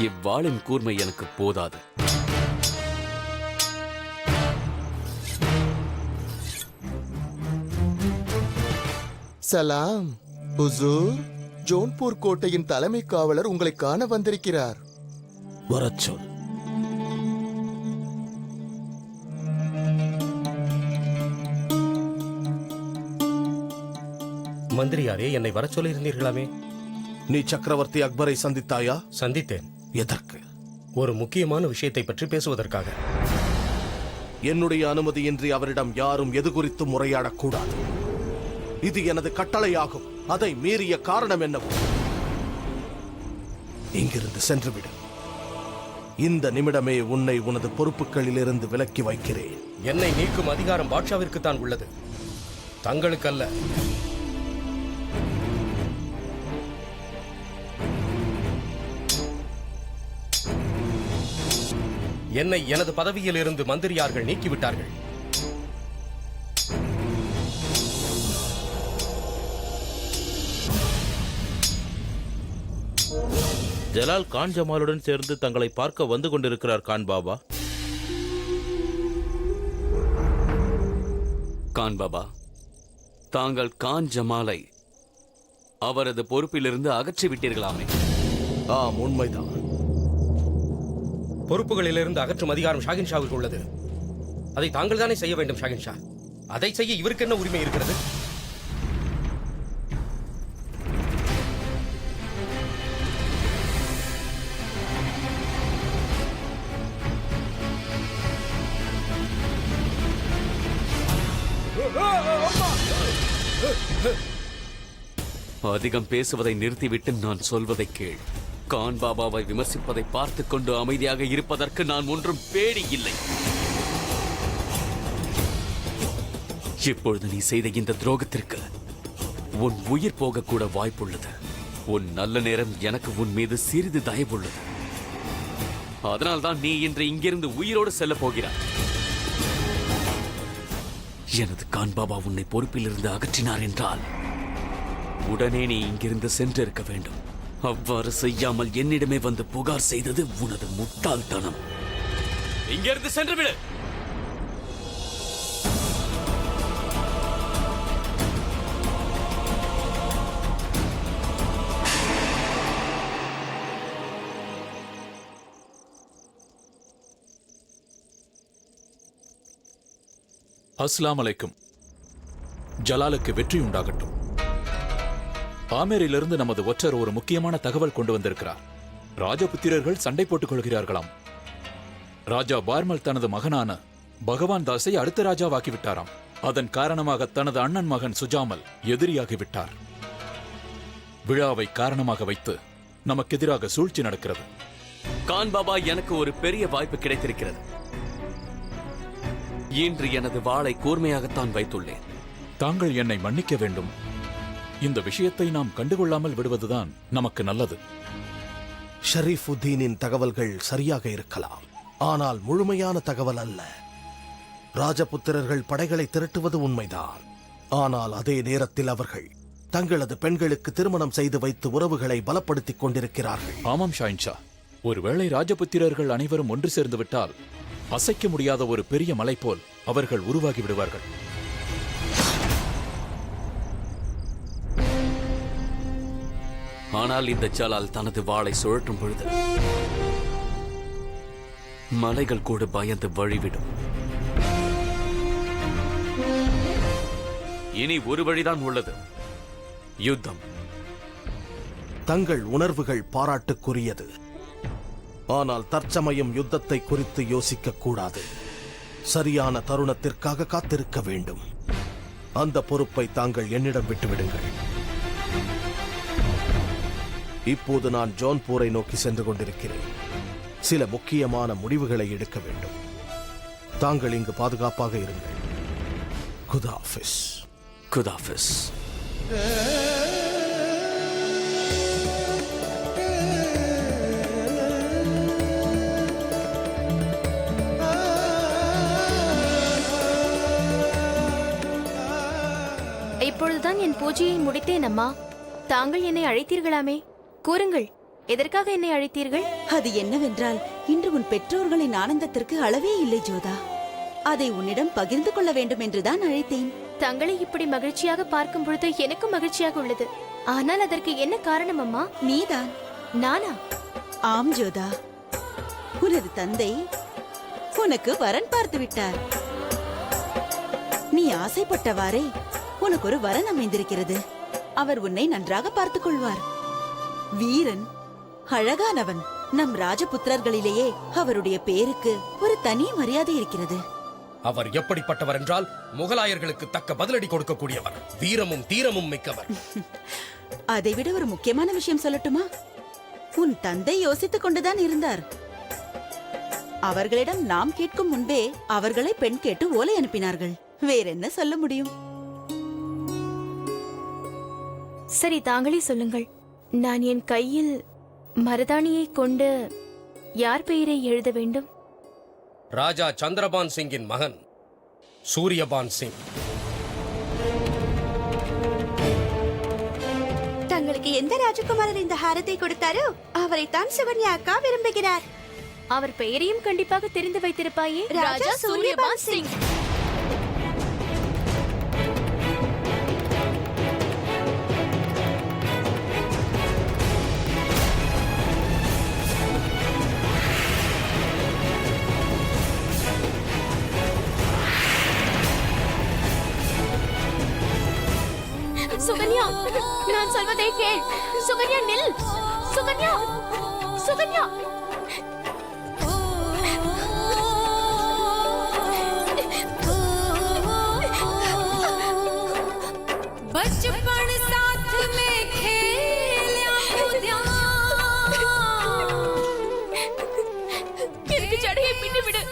இவ்வாளின் கூர்மை எனக்கு போதாது. சலாம் ஹுசூர். ஜோன்பூர் கோட்டையின் தலைமை காவலர் உங்களை காண வந்திருக்கிறார். வரச் சொல். மந்திரியாரே, என்னை வர சொல்லியிருந்தீர்களாமே? நீ சக்கரவர்த்தி அக்பரை சந்தித்தாயா? சந்தித்தேன். எதற்கு? ஒரு முக்கியமான விஷயத்தை பற்றி பேசுவதற்காக. என்னுடைய அனுமதியின்றி அவரிடம் யாரும் எது குறித்து முறையாடக்கூடாது. இது எனது கட்டளையாகும். அதை மீறிய காரணம் என்னவோ இங்கிருந்து சென்றுவிடு. இந்த நிமிடமே உன்னை உனது பொறுப்புகளிலிருந்து விலக்கி வைக்கிறேன். என்னை நீக்கும் அதிகாரம் பாட்ஷாவிற்கு தான் உள்ளது, தங்களுக்கல்ல. என்னை எனது பதவியில் இருந்து மந்திரியார்கள் நீக்கிவிட்டார்கள். ஜலால் கான் ஜமாலுடன் சேர்ந்து தங்களை பார்க்க வந்து கொண்டிருக்கிறார் கான் பாபா. கான் பாபா, தாங்கள் கான் ஜமாலை அவரது பொறுப்பிலிருந்து அகற்றிவிட்டீர்களாமே? ஆம், உண்மைதான். பொறுப்புகளிலிருந்து அகற்றும் அதிகாரம் ஷாகின் ஷாவுக்கு உள்ளது. அதை தாங்கள் தானே செய்ய வேண்டும் ஷாகின் ஷா. அதை செய்ய இவருக்கு என்ன உரிமை இருக்கிறது? அதிகம் பேசுவதை நிறுத்திவிட்டு நான் சொல்வதை கேள். கான் பாபாவை விமர்சிப்பதை பார்த்துக் கொண்டு அமைதியாக இருப்பதற்கு நான் ஒன்றும் பேடி இல்லை. இப்பொழுது நீ செய்த இந்த துரோகத்திற்கு உன் உயிர் போகக்கூட வாய்ப்புள்ளது. உன் நல்ல நேரம் எனக்கு உன் மீது சிறிது தயவுள்ளது. அதனால்தான் நீ இன்று இங்கிருந்து உயிரோடு செல்ல போகிறாய். எனது கான் பாபா உன்னை பொறுப்பிலிருந்து அகற்றினார் என்றால் உடனே நீ இங்கிருந்து சென்றிருக்க வேண்டும். அவ்வாறு செய்யாமல் என்னிடமே வந்து புகார் செய்தது உனது முட்டாள்தனம். இங்கிருந்து சென்றுவிடு. அஸ்ஸலாமு அலைக்கும். ஜலாலுக்கு வெற்றி உண்டாகட்டும். ஆமேரிலிருந்து நமது ஒற்றர் ஒரு முக்கியமான தகவல் கொண்டு வந்திருக்கிறார். ராஜபுத்திரர்கள் சண்டை போட்டுக் கொள்கிறார்களாம். ராஜா பார்மல் தனது மகனான பகவான் தாஸை அடுத்த ராஜாவாக்கிவிட்டாராம். அதன் காரணமாக தனது அண்ணன் மகன் சுஜாமல் எதிரியாகிவிட்டார். விழாவை காரணமாக வைத்து நமக்கு எதிராக சூழ்ச்சி நடக்கிறது. கான் பாபா, எனக்கு ஒரு பெரிய வாய்ப்பு கிடைத்திருக்கிறது. இன்று எனது வாளை கூர்மையாகத்தான் வைத்துள்ளேன். தாங்கள் என்னை மன்னிக்க வேண்டும். இந்த விஷயத்தை நாம் கண்டுகொள்ளாமல் விடுவதுதான் நமக்கு நல்லது. ஷரீஃபுத்தீனின் தகவல்கள் சரியாக இருக்கலாம், ஆனால் முழுமையான தகவல் அல்ல. ராஜபுத்திரர்கள் படைகளை திரட்டுவது உண்மைதான், ஆனால் அதே நேரத்தில் அவர்கள் தங்களது பெண்களுக்கு திருமணம் செய்து வைத்து உறவுகளை பலப்படுத்திக் கொண்டிருக்கிறார்கள். ஆமாம் ஷாயின்ஷா, ஒருவேளை ராஜபுத்திரர்கள் அனைவரும் ஒன்று சேர்ந்து விட்டால் அசைக்க முடியாத ஒரு பெரிய மலை போல் அவர்கள் உருவாகி விடுவார்கள். ஆனால் இந்த ஜலால் தனது வாளை சுழற்றும் பொழுது மலைகள் கூட பயந்து வழிவிடும். இனி ஒரு வழிதான் உள்ளது, யுத்தம். தங்கள் உணர்வுகள் பாராட்டுக்குரியது, ஆனால் தற்சமயம் யுத்தத்தை குறித்து யோசிக்க கூடாது. சரியான தருணத்திற்காக காத்திருக்க வேண்டும். அந்த பொறுப்பை தாங்கள் என்னிடம் விட்டுவிடுங்கள். இப்போது நான் ஜோன்பூரை நோக்கி சென்று கொண்டிருக்கிறேன். சில முக்கியமான முடிவுகளை எடுக்க வேண்டும். தாங்கள் இங்கு பாதுகாப்பாக இருங்கள். குதாஃபிஸ். குதாஃபிஸ். இப்பொழுதுதான் என் பூஜையை முடித்தேன் அம்மா. தாங்கள் என்னை அழைத்தீர்களாமே, கூறுங்கள், எதற்காக என்னை அழைத்தீர்கள்? அது என்னவென்றால் இன்று உன் பெற்றோர்களின் ஆனந்தத்திற்கு அளவே இல்லை ஜோதா. அதை உன்னிடம் பகிர்ந்து கொள்ள வேண்டும் என்றுதான் அழைத்தேன். தங்களை இப்படி மகிழ்ச்சியாக பார்க்கும் பொழுது எனக்கும் மகிழ்ச்சியாக உள்ளது. ஆனால் அதற்கு என்ன காரணம் அம்மா? நீதான். நானா? ஆம் ஜோதா, உனது தந்தை உனக்கு வரன் பார்த்து விட்டார். நீ ஆசைப்பட்டவாறே உனக்கு ஒரு வரன் அமைந்திருக்கிறது. அவர் உன்னை நன்றாக பார்த்துக் கொள்வார். வீரன், அழகானவன். நம் ராஜபுத்திரர்களிலேயே அவருடைய பேருக்கு ஒரு தனி மரியாதை இருக்கிறது. அவர் எப்படிப்பட்டவர் என்றால் முகலாயர்களுக்கு தக்க பதிலடி கொடுக்கக்கூடியவர். வீரமும் தீரமும் மிக்கவர். அதைவிட ஒரு முக்கியமான விஷயம் சொல்லட்டுமா? உன் தந்தை யோசித்துக் கொண்டுதான் இருந்தார். அவர்களிடம் நாம் கேட்கும் முன்பே அவர்களை பெண் கேட்டு ஓலை அனுப்பினார்கள். வேறென்ன சொல்ல முடியும்? சரி, தாங்களே சொல்லுங்கள். நான் என் கையில் மருதாணியை கொண்டு யார் பெயரை எழுத வேண்டும்? ராஜா சந்திரபான் சிங்கின் மகன் சூரியபான் சிங். தங்களுக்கு எந்த ராஜகுமாரர் இந்த ஹாரத்தை கொடுத்தாரோ அவரைத்தான் சுகன்யா அக்கா விரும்புகிறார். அவர் பெயரையும் கண்டிப்பாக தெரிந்து வைத்திருப்பாயே. ராஜா சூரியபான் சிங். சுகன்யா, நான் சொல்வதை கேள். சுகன்யா, நில். சுகன்யா, சுகன்யா. बचपन साथ में खेल्या कूद्या எனக்கு ஜடையை பின்னி விடு.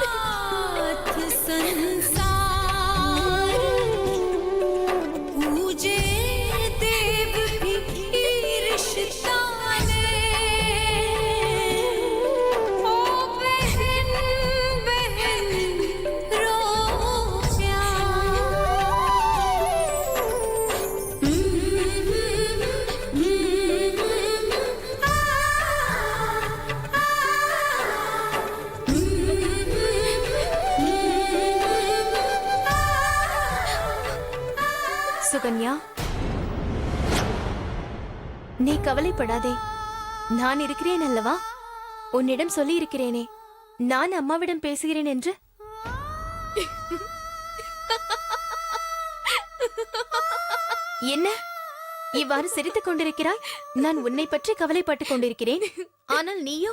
साथ संसार पूजे देव भी रिश्ता ने ओ बहन बहन रो சுகன்யா, நீ கவலைப்படாதே. நான் இருக்கிறேன் அல்லவா? உன்னிடம் சொல்லி இருக்கிறேனே, நான் அம்மாவிடம் பேசுகிறேன் என்று. என்ன இவ்வாறு சிரித்துக் கொண்டிருக்கிறாய்? நான் உன்னை பற்றி கவலைப்பட்டுக் கொண்டிருக்கிறேன். ஆனால் நீயோ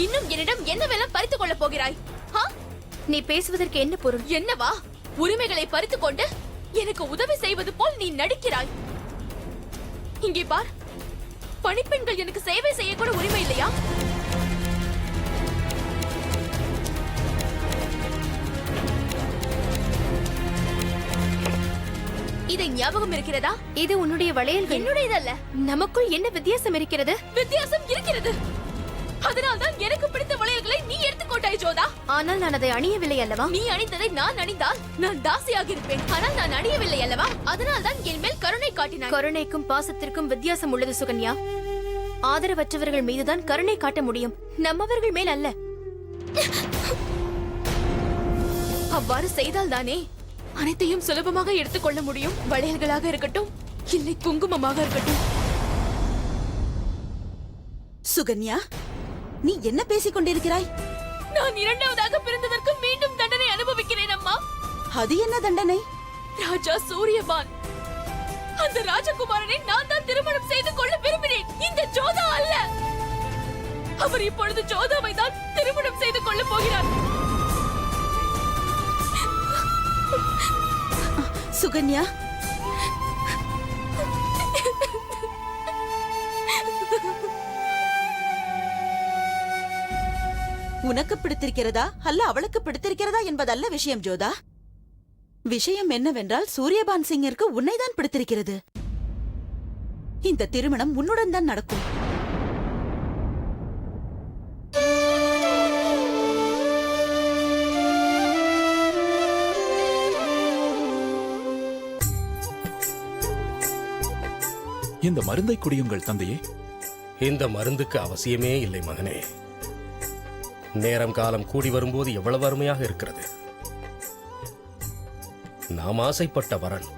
இன்னும் என்னிடம் என்னவெல்லாம் பறித்துக் கொள்ளப் போகிறாய்? நீ பேசுவதற்கு என்ன பொருள்? என்னவா? உரிமைகளை பறித்துக் கொண்டு எனக்கு உதவி செய்வது போல் நீ நடிக்கிறாய். இங்கே பார், பணிப்பெண்கள் எனக்கு சேவை செய்ய கூட உரிமை இல்லையா? இதை ஞாபகம் இருக்கிறதா? இது உன்னுடைய வளையல்கள். என்னுடையதல்ல. நமக்குள் என்ன வித்தியாசம் இருக்கிறது? வித்தியாசம் இருக்கிறது. அதனால்தான் எனக்கு பிடித்த வளையல்களை நீ எடுத்துக்கொண்டாய் ஜோதா. ஆனால் நான் அதை அணியவில்லை அல்லவா? நீ அணிந்ததை நான் அணிந்தால் நான் தாசியாக இருப்பேன். ஆனால் நான் அணியவில்லை அல்லவா? அதனால்தான் என் மேல் கருணை காட்டினாய். கருணைக்கும் பாசத்திற்கும் வித்தியாசம் உள்ளது சுகன்யா. ஆதரவற்றவர்கள் மீதுதான் கருணை காட்ட முடியும், நம்மவர்கள் மேல் அல்ல. அவ்வாறு செய்தால் தானே அனைத்தையும் சுலபமாக எடுத்துக்கொள்ள முடியும். வளையல்களாக இருக்கட்டும், இல்லை குங்குமமாக இருக்கட்டும். சுகன்யா, நீ என்ன பேசிக் கொண்டிருக்கிறாய்? நான் இரண்டாவதாக பிறந்ததற்கு மீண்டும் தண்டனை அனுபவிக்கிறேன் அம்மா. அது என்ன தண்டனை? ராஜா சூரியபான், அந்த ராஜகுமாரனை நான் தான் திருமணம் செய்து கொள்ள விரும்பினேன், இந்த ஜோதா அல்ல. அவர் இப்பொழுது ஜோதாவை தான் திருமணம் செய்து கொள்ள போகிறார். சுகன்யா, உனக்கு பிடித்திருக்கிறதா அல்ல அவளுக்கு பிடித்திருக்கிறதா என்பதல்ல விஷயம் ஜோதா. விஷயம் என்னவென்றால் சூரியபான் சிங்கிற்கு உன்னைதான் பிடித்திருக்கிறது. இந்த திருமணம் உன்னுடன் தான் நடக்கும். இந்த மருந்தை குடியுங்கள் தந்தையே. இந்த மருந்துக்கு அவசியமே இல்லை மகனே. நேரம் காலம் கூடி வரும்போது எவ்வளவு அருமையாக இருக்கிறது. நாம் ஆசைப்பட்ட வரன்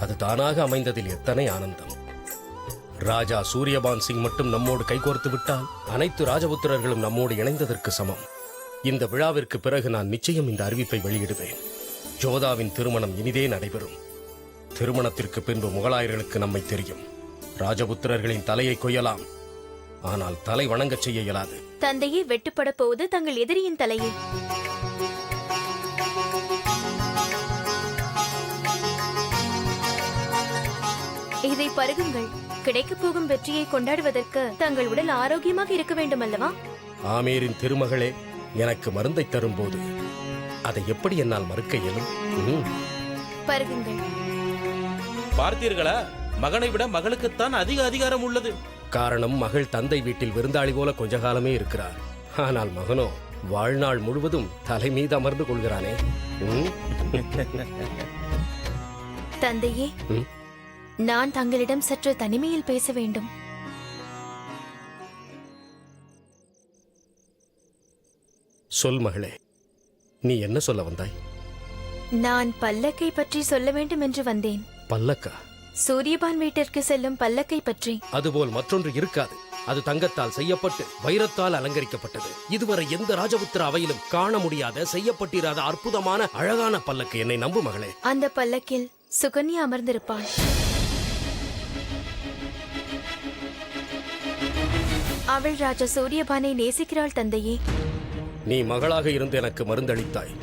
அது தானாக அமைந்ததில் எத்தனை ஆனந்தம். ராஜா சூரியபான் சிங் மட்டும் நம்மோடு கைகோர்த்து விட்டால் அனைத்து ராஜபுத்திரர்களும் நம்மோடு இணைந்ததற்கு சமம். இந்த விழாவிற்கு பிறகு நான் நிச்சயம் இந்த அறிவிப்பை வெளியிடுவேன். ஜோதாவின் திருமணம் இனிதே நடைபெறும். திருமணத்திற்கு பின்பு முகலாயர்களுக்கு நம்மை தெரியும். ராஜபுத்திரர்களின் தலையை கொய்யலாம், ஆனால் தலை வணங்கச் செய்ய இயலாது. தந்தையை வெட்டுப்பட போவது தங்கள் எதிரியின் தலையே. இதை பருகுங்கள். கிடைக்கப் போகும் வெற்றியை கொண்டாடுவதற்கு தங்கள் உடல் ஆரோக்கியமாக இருக்க வேண்டும் அல்லவா? ஆமீரின் திருமகளே எனக்கு மருந்தை தரும்போது அதை எப்படி என்னால் மறுக்க இயலும்? பருகுங்கள். பார்த்தீர்களா, மகனை விட மகளுக்குத்தான் அதிக அதிகாரம் உள்ளது. காரணம், மகள் தந்தை வீட்டில் விருந்தாளி போல கொஞ்ச காலமே இருக்கிறார். ஆனால் மகனோ வாழ்நாள் முழுவதும் தலை மீது அமர்ந்து கொள்கிறானே. தந்தையே, நான் தங்களிடம் சற்று தனிமையில் பேச வேண்டும். சொல் மகளே, நீ என்ன சொல்ல வந்தாய்? நான் பல்லக்கை பற்றி சொல்ல வேண்டும் என்று வந்தேன். பல்லக்கா? சூரியபான் வீட்டிற்கு செல்லும் பல்லக்கை பற்றி. அதுபோல் மற்றொன்று இருக்காது. அது தங்கத்தால் செய்யப்பட்டு வைரத்தால் அலங்கரிக்கப்பட்டது. இதுவரை எந்த ராஜபுத்திர அவையிலும் காண முடியாத, செய்யப்பட்டிராத அற்புதமான அழகான பல்லக்கு. என்னை நம்பு மகளே. அந்த பல்லக்கில் சுகன்யா அமர்ந்திருப்பாள். அவள் ராஜா சூரியபானை நேசிக்கிறாள் தந்தையே. நீ மகளாக இருந்து எனக்கு மருந்தளித்தாய்.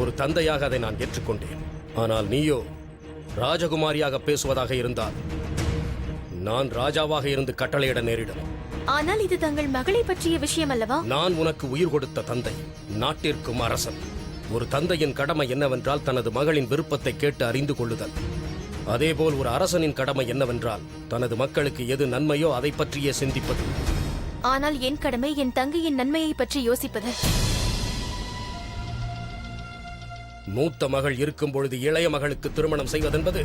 ஒரு தந்தையாக அதை நான் ஏற்றுக்கொண்டேன். ஆனால் நீயோ ராஜகுமாரியாக பேசுவதாக இருந்தால் நான் ராஜாவாக இருந்து கட்டளையிட நேரிடும். ஆனால் இது தங்கள் மகளை பற்றிய விஷயம் அல்லவா? நான் உனக்கு உயிர் கொடுத்த தந்தை, நாட்டிற்கும் அரசன். ஒரு தந்தையின் கடமை என்னவென்றால் தனது மகளின் விருப்பத்தை கேட்டு அறிந்து கொள்ளுதல். அதேபோல் ஒரு அரசனின் கடமை என்னவென்றால் தனது மக்களுக்கு எது நன்மையோ அதை பற்றியே சிந்திப்பது. ஆனால் என் கடமை என் தங்கையின் நன்மையை பற்றி யோசிப்பது. மூத்த மகள் இருக்கும் பொழுது இளைய மகளுக்கு திருமணம் செய்வதென்பது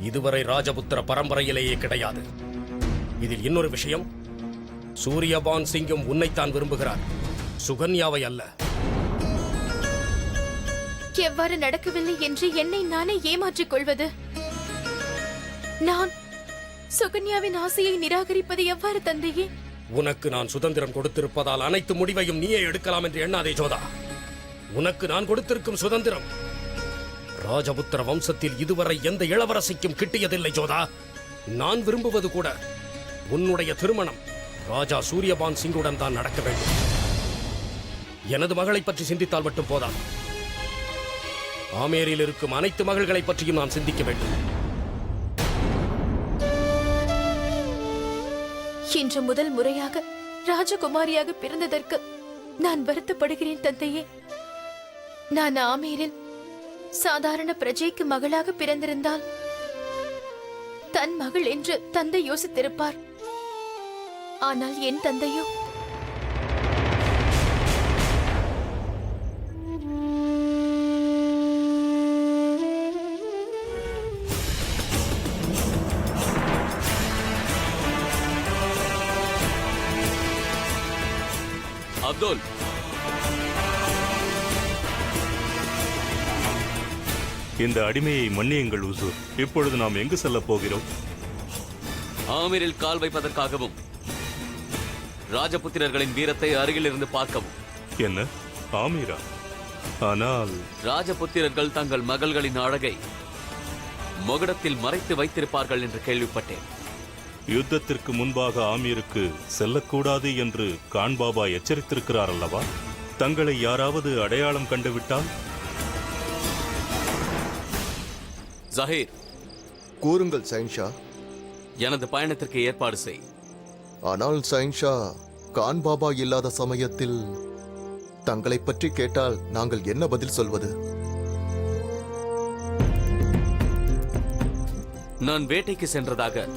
இதுவரை ராஜபுத்திர பரம்பரையிலேயே கிடையாது. இதில் இன்னொரு விஷயம், சூரியபான் சிங்கும் உன்னைத்தான் விரும்புகிறார், சுகன்யாவை அல்ல. எவ்வாறு நடக்கவில்லை என்று என்னை நானே ஏமாற்றிக் கொள்வது? நான் சுகன்யாவின் ஆசையை நிராகரிப்பது எவ்வாறு தந்தையே? உனக்கு நான் சுதந்திரம் கொடுத்திருப்பதால் அனைத்து முடிவையும் நீயே எடுக்கலாம் என்று எண்ணாதே ஜோதா. உனக்கு நான் கொடுத்திருக்கும் சுதந்திரம் ராஜபுத்திர வம்சத்தில் இதுவரை எந்த இளவரசிக்கும் கிட்டியதில்லை ஜோதா. நான் விரும்புவது கூட உன்னுடைய திருமணம் ராஜா சூரியபான் சிங்குடன் தான் நடக்க வேண்டும். எனது மகளை பற்றி சிந்தித்தால் மட்டும் போதாது, ஆமேரில் இருக்கும் அனைத்து மகள்களை பற்றியும் நான் சிந்திக்க வேண்டும். இன்று முதல் முறையாக ராஜகுமாரியாக பிறந்ததற்கு நான் வருத்தப்படுகிறேன் தந்தையே. நான் ஆமேரில் சாதாரண பிரஜைக்கு மகளாக பிறந்திருந்தால் தன் மகள் என்று தந்தை யோசித்திருப்பார். ஆனால் என் தந்தையோ அப்துல், இந்த அடிமையை மன்னியுங்கள் உசூர். இப்பொழுது நாம் எங்கு செல்லப் போகிறோம்? ஆமீரில் கால் வைப்பதற்காகவும் ராஜபுத்திரர்களின் வீரத்தை அருகில் இருந்து பார்க்கவும். என்ன, ஆமீரா? ஆனால் ராஜபுத்திரர்கள் தங்கள் மகள்களின் அழகை மகுடத்தில் மறைத்து வைத்திருப்பார்கள் என்று கேள்விப்பட்டேன். யுத்தத்திற்கு முன்பாக ஆமீருக்கு செல்லக்கூடாது என்று கான் பாபா எச்சரித்திருக்கிறார் அல்லவா? தங்களை யாராவது அடையாளம் கண்டுவிட்டால்? ஜஹீர், கூறுங்கள் சைன்ஷா. எனது பயணத்திற்கு ஏற்பாடு செய். ஆனால் சைன்ஷா, கான் பாபா இல்லாத சமயத்தில் தங்களை பற்றி கேட்டால் நாங்கள் என்ன பதில் சொல்வது? நான் வேட்டைக்கு சென்றதாக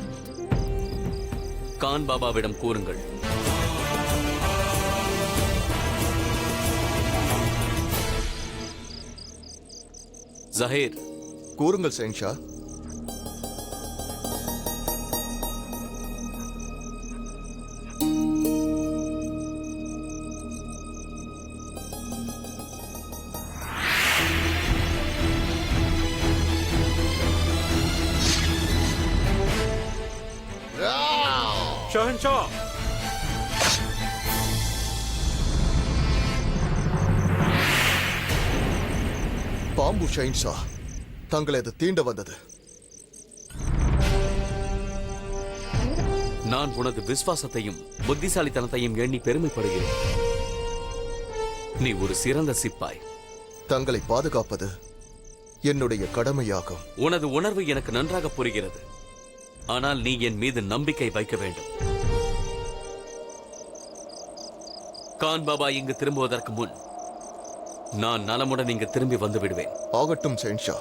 கான் பாபாவிடம் கூறுங்கள். ஜஹீர், கூறுங்கள் சைன்ஷா. ஷஹன்ஷா! பாம்பு ஷைன்ஷா, தங்களை அது தீண்ட வந்தது. நான் உனது விசுவாசத்தையும் புத்திசாலித்தனத்தையும் எண்ணி பெருமைப்படுகிறேன். நீ ஒரு சிறந்த சிப்பாய். தங்களை பாதுகாப்பது என்னுடைய கடமையாகும். உனது உணர்வு எனக்கு நன்றாக புரிகிறது. ஆனால் நீ என் மீது நம்பிக்கை வைக்க வேண்டும். கான் பாபா இங்கு திரும்புவதற்கு முன் நான் நலமுடன் இங்கு திரும்பி வந்து விடுவேன். ஆகட்டும் ஷைன்ஷா.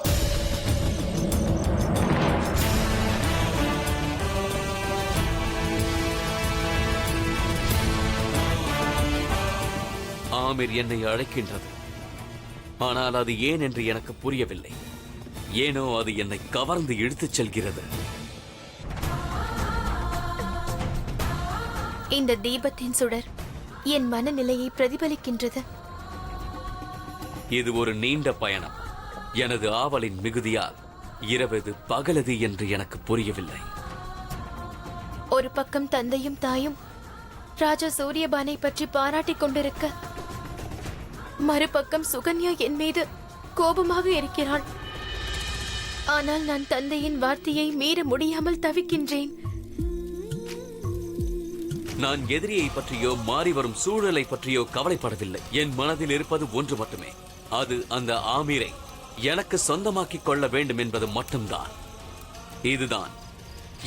ஆமீர் என்னை அழைக்கின்றது. ஆனால் அது ஏன் என்று எனக்கு புரியவில்லை. ஏனோ அது என்னை கவர்ந்து இழுத்துச் செல்கிறது. இந்த தீபத்தின் சுடர் என் மனநிலையை பிரதிபலிக்கின்றது. இது ஒரு நீண்ட பயணம். எனது ஆவலின் மிகுதியால் இரவது பகலது என்று எனக்கு புரியவில்லை. ஒரு பக்கம் தந்தையும் தாயும் ராஜா சூரியபானை பற்றி பாராட்டிக் கொண்டிருக்க, மறுபக்கம் சுகன்யா என் மீது கோபமாக இருக்கிறாள். ஆனால் நான் தந்தையின் வார்த்தையை மீற முடியாமல் தவிக்கின்றேன். நான் எதிரியை பற்றியோ மாறி வரும் சூழலை பற்றியோ கவலைப்படவில்லை. என் மனதில் இருப்பது ஒன்று மட்டுமே. அது அந்த ஆமீரை எனக்கு சொந்தமாக்கிக் கொள்ள வேண்டும் என்பது மட்டும்தான். இதுதான்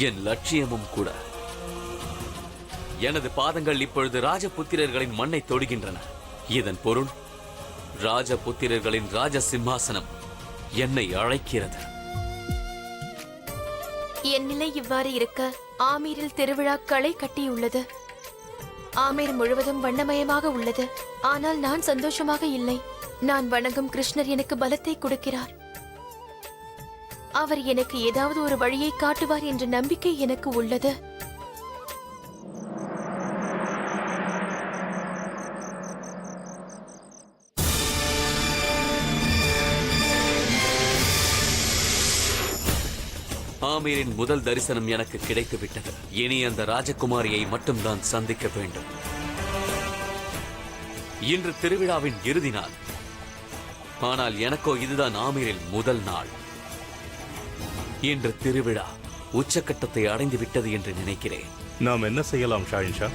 என் லட்சியமும் கூட. எனது பாதங்கள் இப்பொழுது ராஜபுத்திரர்களின் மண்ணை தொடுகின்றன. இதன் பொருள் ராஜபுத்திரர்களின் ராஜ சிம்மாசனம் என்னை அழைக்கிறது. என் நிலை இவ்வாறு இருக்க ஆமீரில் திருவிழா களை கட்டியுள்ளது. ஆமீர் முழுவதும் வண்ணமயமாக உள்ளது. ஆனால் நான் சந்தோஷமாக இல்லை. நான் வணங்கும் கிருஷ்ணர் எனக்கு பலத்தை கொடுக்கிறார். அவர் எனக்கு ஏதாவது ஒரு வழியை காட்டுவார் என்ற நம்பிக்கை எனக்கு உள்ளது. ஆமீரின் முதல் தரிசனம் எனக்கு கிடைத்து விட்டது. இனி அந்த ராஜகுமாரியை மட்டும்தான் சந்திக்க வேண்டும். இன்று திருவிழாவின் இறுதி நாள். ஆனால் எனக்கோ இதுதான் ஆமீரில் முதல் நாள். இன்று திருவிழா உச்சக்கட்டத்தை அடைந்து விட்டது என்று நினைக்கிறேன். நாம் என்ன செய்யலாம் ஷாயின்ஷா?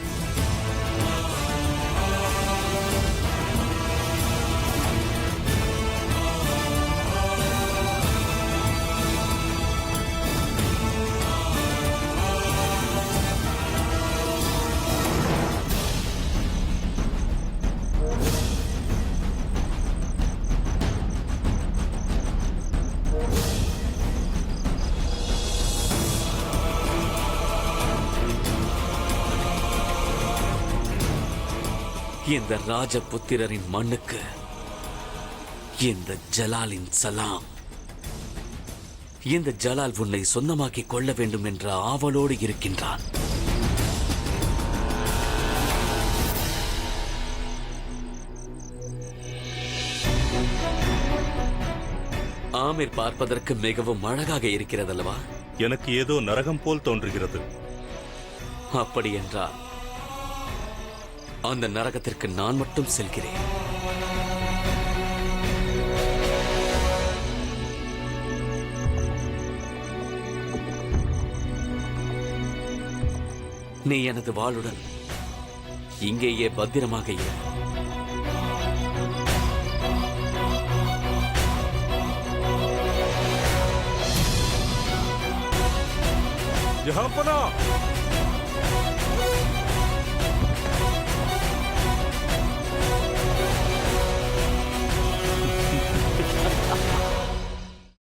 இந்த ராஜபுத்திரரின் மண்ணுக்கு இந்த ஜலாலின் சலாம். இந்த ஜலால் உன்னை சொந்தமாக்கிக் கொள்ள வேண்டும் என்ற ஆவலோடு இருக்கின்றான். ஆமீர் பார்ப்பதற்கு மிகவும் அழகாக இருக்கிறதல்லவா? எனக்கு ஏதோ நரகம் போல் தோன்றுகிறது. அப்படி என்றால் அந்த நரகத்திற்கு நான் மட்டும் செல்கிறேன். நீ எனது வாளுடன் இங்கேயே பத்திரமாக இரு. ஜஹாம்பனா!